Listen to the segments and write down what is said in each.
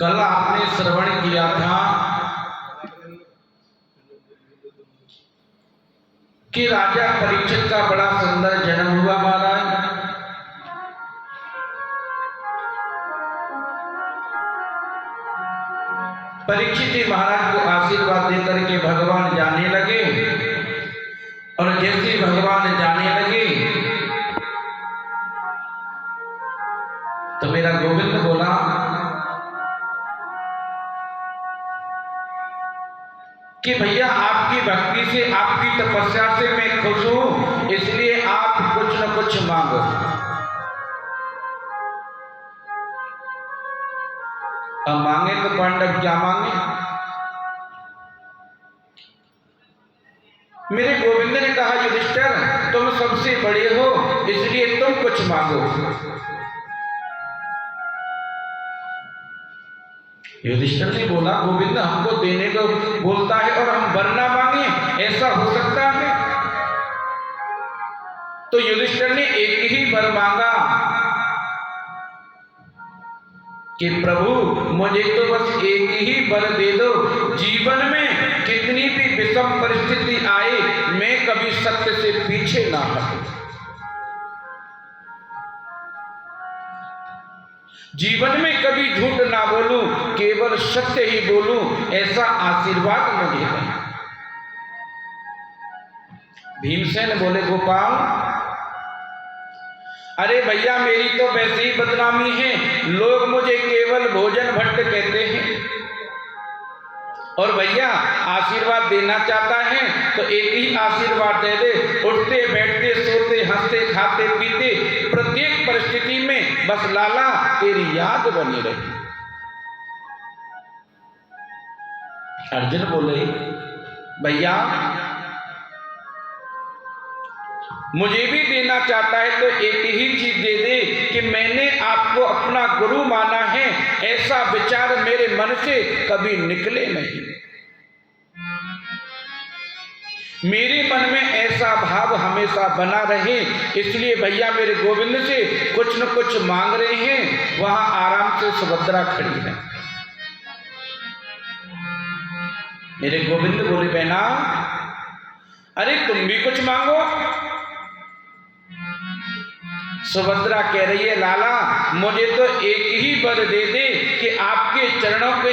कल आपने श्रवण किया था कि राजा परीक्षित का बड़ा सुंदर जन्म हुआ महाराज। परीक्षित जी महाराज को आशीर्वाद देकर के भगवान जाने लगे और जैसे भगवान जाने लगे तो मेरा गोविंद बोला कि भैया आपकी भक्ति से, आपकी तपस्या से मैं खुश हूं, इसलिए आप कुछ न कुछ मांगो। अब मांगे तो पांडव क्या मांगे? मेरे गोविंद ने कहा युधिष्ठिर तुम सबसे बड़े हो इसलिए तुम कुछ मांगो। युधिष्ठिर ने बोला गोविंद हमको देने को बोलता है और हम वर ना मांगे, ऐसा हो सकता है? तो युधिष्ठिर ने एक ही वर मांगा कि प्रभु मुझे तो बस एक ही वर दे दो, जीवन में कितनी भी विषम परिस्थिति आए मैं कभी सत्य से पीछे ना हटूं, जीवन में कभी झूठ ना बोलूं, केवल सत्य ही बोलूं, ऐसा आशीर्वाद मुझे दें। भीमसेन बोले गोपाल अरे भैया मेरी तो वैसे ही बदनामी है, लोग मुझे केवल भोजन भट्ट कहते हैं और भैया आशीर्वाद देना चाहता है तो एक ही आशीर्वाद दे दे, उठते बैठते सोते हंसते खाते पीते प्रत्येक परिस्थिति में बस लाला तेरी याद बनी रही। अर्जुन बोले भैया मुझे भी देना चाहता है तो एक ही चीज दे दे कि मैंने आपको अपना गुरु माना है, ऐसा विचार मेरे मन से कभी निकले नहीं, मेरे मन में ऐसा भाव हमेशा बना रहे, इसलिए भैया मेरे गोविंद से कुछ न कुछ मांग रहे हैं। वहां आराम से सुभद्रा खड़ी है। मेरे गोविंद बोले बहना अरे तुम भी कुछ मांगो। सुभद्रा कह रही है लाला मुझे तो एक ही वर दे दे कि आपके चरणों पे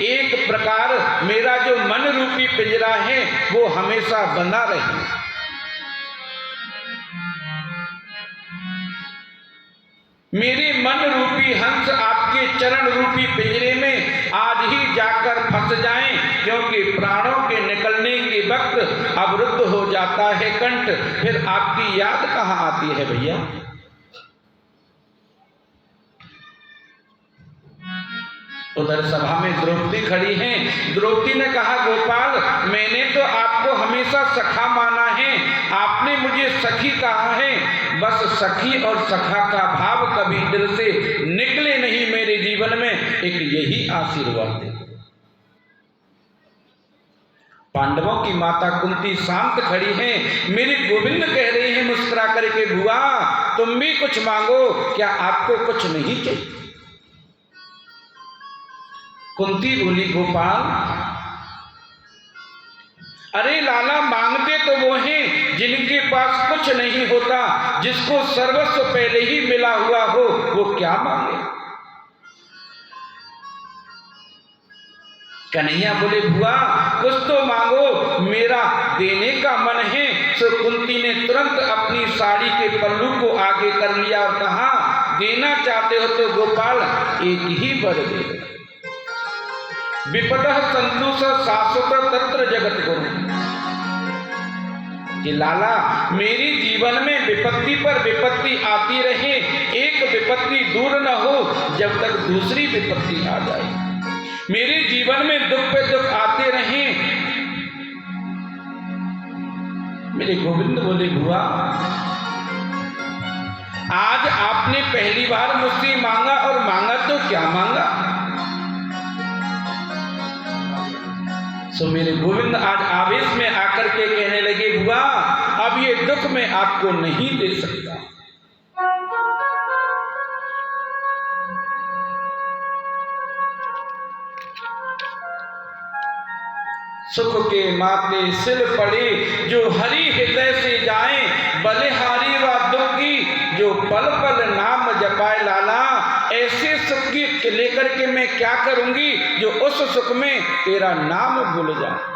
एक प्रकार मेरा जो मन रूपी पिंजरा है वो हमेशा बंधा रहे। मेरे मन रूपी हंस आपके चरण रूपी पिंजरे में आज ही जाकर फंस जाएं, क्योंकि प्राणों के निकलने के वक्त अवरुद्ध हो जाता है कंठ, फिर आपकी याद कहां आती है भैया। उधर सभा में द्रौपदी खड़ी हैं। द्रौपदी ने कहा गोपाल मैंने तो आपको हमेशा सखा माना है, आपने मुझे सखी कहा है, बस सखी और सखा का भाव कभी दिल से निकले नहीं मेरे जीवन में, एक यही आशीर्वाद दे। पांडवों की माता कुंती शांत खड़ी हैं। मेरे गोविंद कह रहे हैं मुस्कुरा करके बुआ तुम भी कुछ मांगो, क्या आपको कुछ नहीं चाहिए? कुंती बोली गोपाल अरे लाला मांगते तो वो हैं जिनके पास कुछ नहीं होता, जिसको सर्वस्व पहले ही मिला हुआ हो, वो क्या मांगे? कन्हैया बोले बुआ कुछ तो मांगो, मेरा देने का मन है। सो कुंती ने तुरंत अपनी साड़ी के पल्लू को आगे कर लिया और कहा देना चाहते हो तो गोपाल एक ही वर दे दो, विपदः संतुष शाश्वत तत्र जगत गुरु, कि लाला मेरी जीवन में विपत्ति पर विपत्ति आती रहे, एक विपत्ति दूर न हो जब तक दूसरी विपत्ति आ जाए, मेरे जीवन में दुख पे दुख आते रहे। मेरे गोविंद बोले बुआ आज आपने पहली बार मुझसे मांगा और मांगा तो क्या मांगा? सो मेरे गोविंद आज आवेश में आकर के कहने लगे बुआ अब ये दुख मैं आपको नहीं दे सकता, सुख के माते सिल पड़े जो हरि हृदय से जाए, बलिहारी व दुखी जो पल पल नाम जपाए लाला। ऐसे सुख की लेकर के मैं क्या करूंगी जो उस सुख में तेरा नाम भूल जाए।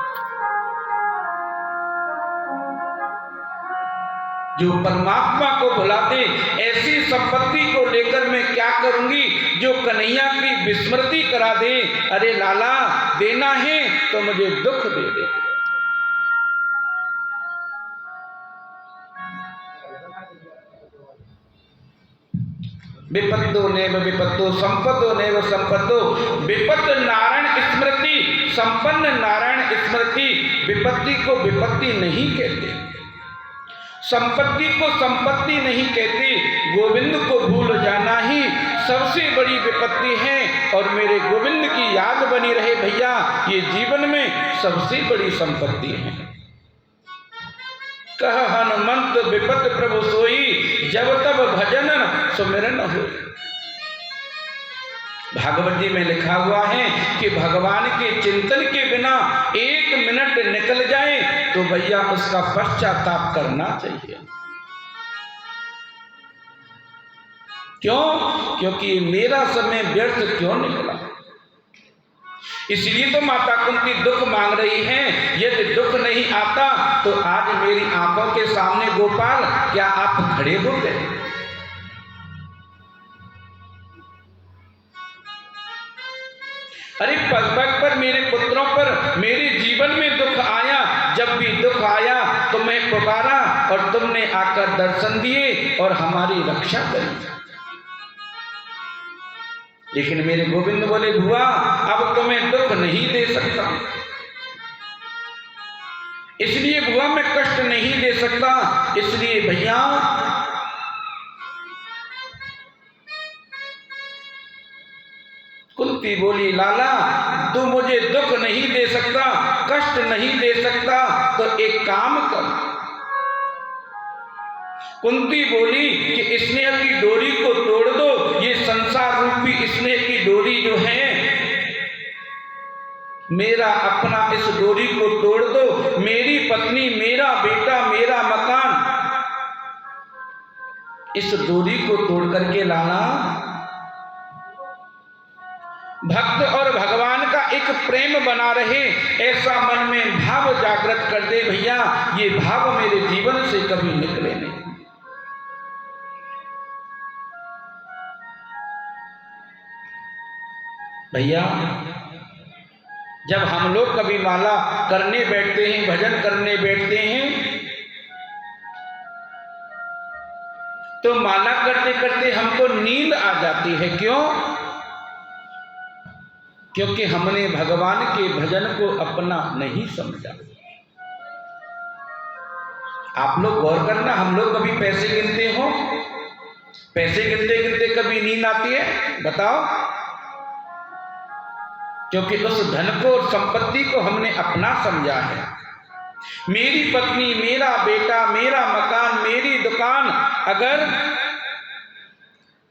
जो परमात्मा को भुला दे, ऐसी संपत्ति को लेकर मैं क्या करूंगी जो कन्हैया की विस्मृति करा दे। अरे लाला, देना है तो मुझे दुख दे दे। विपत्तो नैव विपत्तो संपत्तो नैव संपत्तो। विपत्त नारायण स्मृति, संपन्न नारायण स्मृति। विपत्ति को विपत्ति नहीं कहते, संपत्ति को संपत्ति नहीं कहते। गोविंद को भूल जाना ही सबसे बड़ी विपत्ति है। और मेरे गोविंद की याद बनी रहे भैया, ये जीवन में सबसे बड़ी संपत्ति है। कह हनुमंत विपत प्रभु सोई, जब तब भजन सुमिरन हो। भागवत जी में लिखा हुआ है कि भगवान के चिंतन के बिना 1 मिनट निकल जाए तो भैया उसका पश्चाताप करना चाहिए। क्यों? क्योंकि मेरा समय व्यर्थ क्यों निकला। इसलिए तो माता कुंती दुख मांग रही हैं। यदि दुख नहीं आता तो आज मेरी आंखों के सामने गोपाल क्या आप खड़े हो गए? अरे पग पग पर मेरे पुत्रों पर मेरे जीवन में दुख आया। जब भी दुख आया तो मैं पुकारा और तुमने आकर दर्शन दिए और हमारी रक्षा करी। लेकिन मेरे गोविंद बोले, बुआ अब तुम्हें दुख नहीं दे सकता, इसलिए बुआ मैं कष्ट नहीं दे सकता। इसलिए भैया कुंती बोली, लाला तू मुझे दुख नहीं दे सकता, कष्ट नहीं दे सकता, तो एक काम कर। कुंती बोली कि स्नेह की डोरी को तोड़ दो। ये संसार रूपी स्नेह की डोरी जो है, मेरा अपना इस डोरी को तोड़ दो। मेरी पत्नी, मेरा बेटा, मेरा मकान, इस डोरी को तोड़ करके लाना। भक्त और भगवान का एक प्रेम बना रहे, ऐसा मन में भाव जागृत कर दे भैया। ये भाव मेरे जीवन से कभी निकले नहीं। भैया जब हम लोग कभी माला करने बैठते हैं, भजन करने बैठते हैं, तो माला करते करते हमको नींद आ जाती है। क्यों? क्योंकि हमने भगवान के भजन को अपना नहीं समझा। आप लोग गौर करना, हम लोग कभी पैसे गिनते हो? पैसे गिनते गिनते कभी नींद आती है? बताओ। क्योंकि उस धन को और संपत्ति को हमने अपना समझा है। मेरी पत्नी, मेरा बेटा, मेरा मकान, मेरी दुकान, अगर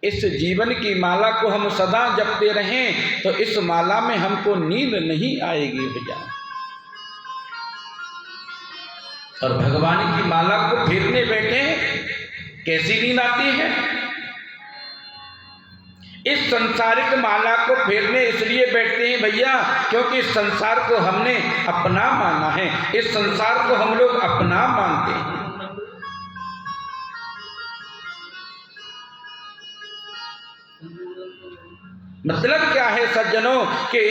इस जीवन की माला को हम सदा जपते रहें तो इस माला में हमको नींद नहीं आएगी भैया। और भगवान की माला को फेरने बैठे कैसी नींद आती है? इस संसारिक माला को फेरने इसलिए बैठते हैं भैया क्योंकि इस संसार को हमने अपना माना है। इस संसार को हम लोग अपना मानते हैं। मतलब क्या है सज्जनों कि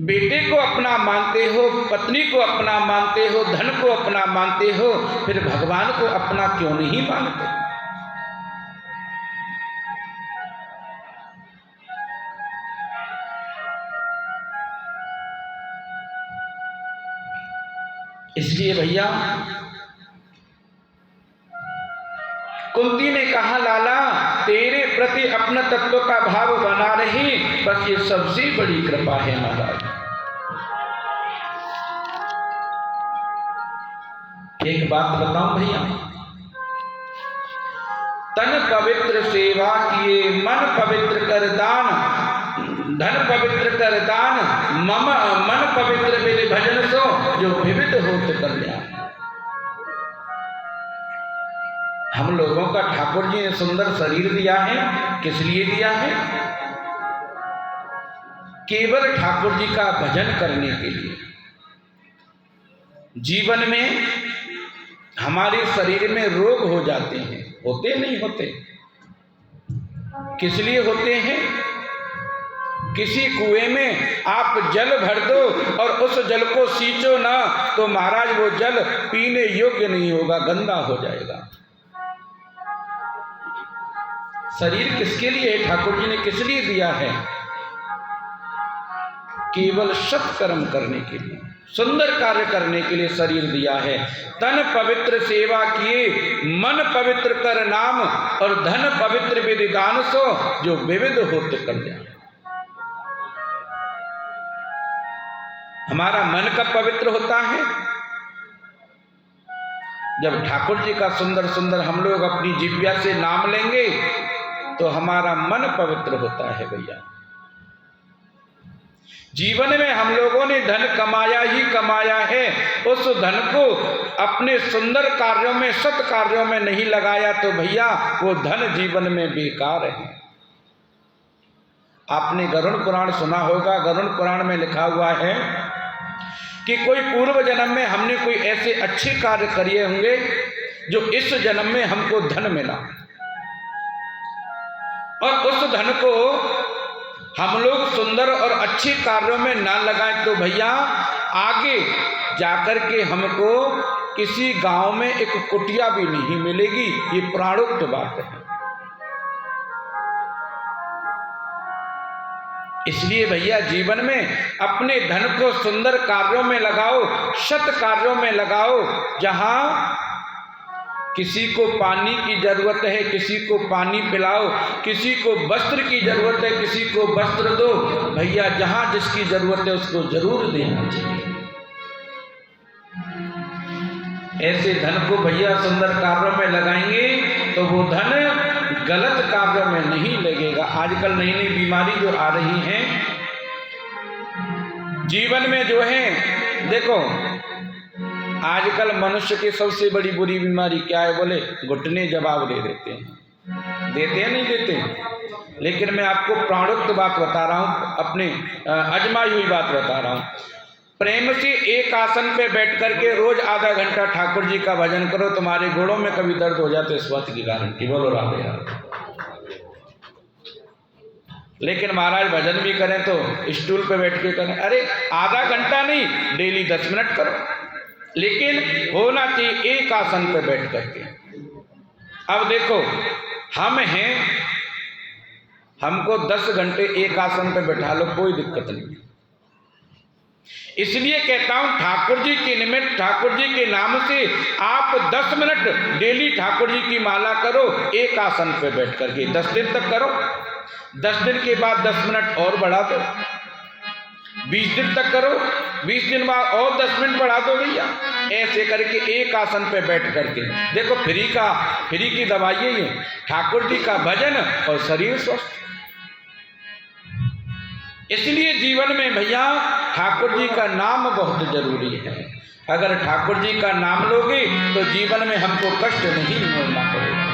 बेटे को अपना मानते हो, पत्नी को अपना मानते हो, धन को अपना मानते हो, फिर भगवान को अपना क्यों नहीं मानते? इसलिए भैया कुंती ने कहा, लाला तेरे प्रति अपना तत्व का भाव बना रही, बस ये सबसे बड़ी कृपा है महाराज। एक बात बताऊं भैया, तन पवित्र सेवा किए, मन पवित्र कर दान, धन पवित्र कर दान, मम मन पवित्र विधि भजन सो, जो विविध होत कल्याण। हम लोगों का ठाकुर जी ने सुंदर शरीर दिया है, किस लिए दिया है? केवल ठाकुर जी का भजन करने के लिए। जीवन में हमारे शरीर में रोग हो जाते हैं, होते नहीं होते? किस लिए होते हैं? किसी कुएं में आप जल भर दो और उस जल को सींचो ना, तो महाराज वो जल पीने योग्य नहीं होगा, गंदा हो जाएगा। शरीर किसके लिए है? ठाकुर जी ने किस लिए दिया है? केवल सत्कर्म करने के लिए, सुंदर कार्य करने के लिए शरीर दिया है। तन पवित्र सेवा किए, मन पवित्र कर नाम, और धन पवित्र विधि दान सो, जो विविध होत कल्याण। हमारा मन कब पवित्र होता है? जब ठाकुर जी का सुंदर सुंदर हम लोग अपनी जिह्वा से नाम लेंगे तो हमारा मन पवित्र होता है भैया। जीवन में हम लोगों ने धन कमाया ही कमाया है, उस धन को अपने सुंदर कार्यों में, सत कार्यों में नहीं लगाया तो भैया वो धन जीवन में बेकार है। आपने गरुड़ पुराण सुना होगा। गरुड़ पुराण में लिखा हुआ है कि कोई पूर्व जन्म में हमने कोई ऐसे अच्छे कार्य किए होंगे जो इस जन्म में हमको धन मिला, और उस धन को हम लोग सुंदर और अच्छे कार्यों में ना लगाएं तो भैया आगे जाकर के हमको किसी गांव में एक कुटिया भी नहीं मिलेगी। ये प्राणोक्त बात है। इसलिए भैया जीवन में अपने धन को सुंदर कार्यों में लगाओ, सत कार्यों में लगाओ। जहां किसी को पानी की जरूरत है, किसी को पानी पिलाओ, किसी को वस्त्र की जरूरत है, किसी को वस्त्र दो। भैया जहां जिसकी जरूरत है उसको जरूर देना चाहिए। ऐसे धन को भैया सुंदर कार्यों में लगाएंगे तो वो धन गलत कार्यों में नहीं लगेगा। आजकल नई नई बीमारी जो आ रही हैं जीवन में जो है, देखो आजकल मनुष्य की सबसे बड़ी बुरी बीमारी क्या है? बोले घुटने जवाब दे देते हैं। देते हैं नहीं देते? लेकिन मैं आपको प्राणोक्त बात बता रहा हूँ, अपने अजमाई हुई बात बता रहा हूँ। प्रेम से एक आसन पे बैठ करके रोज आधा घंटा ठाकुर जी का भजन करो, तुम्हारे घोड़ों में कभी दर्द हो जाते इस बात की गारंटी। बोलो राधे राधे। लेकिन महाराज भजन भी करें तो स्टूल पे बैठ के करें। अरे आधा घंटा नहीं, डेली 10 मिनट करो, लेकिन होना चाहिए एक आसन पे बैठ करके। अब देखो हम हैं, हमको 10 घंटे एक आसन पे बैठा लो, कोई दिक्कत नहीं। इसलिए कहता हूं ठाकुर जी के निमित्त, ठाकुर जी के नाम से आप 10 मिनट डेली ठाकुर जी की माला करो एक आसन पे बैठ करके। 10 दिन तक करो, 10 दिन के बाद 10 मिनट और बढ़ा दो, 20 दिन तक करो, 20 दिन बाद और 10 मिनट बढ़ा दो भैया। ऐसे करके एक आसन पे बैठ करके देखो, फ्री की दवाई है ठाकुर जी का भजन और शरीर स्वस्थ। इसलिए जीवन में भैया ठाकुर जी का नाम बहुत जरूरी है। अगर ठाकुर जी का नाम लोगे तो जीवन में हमको कष्ट नहीं मिलना पड़ेगा।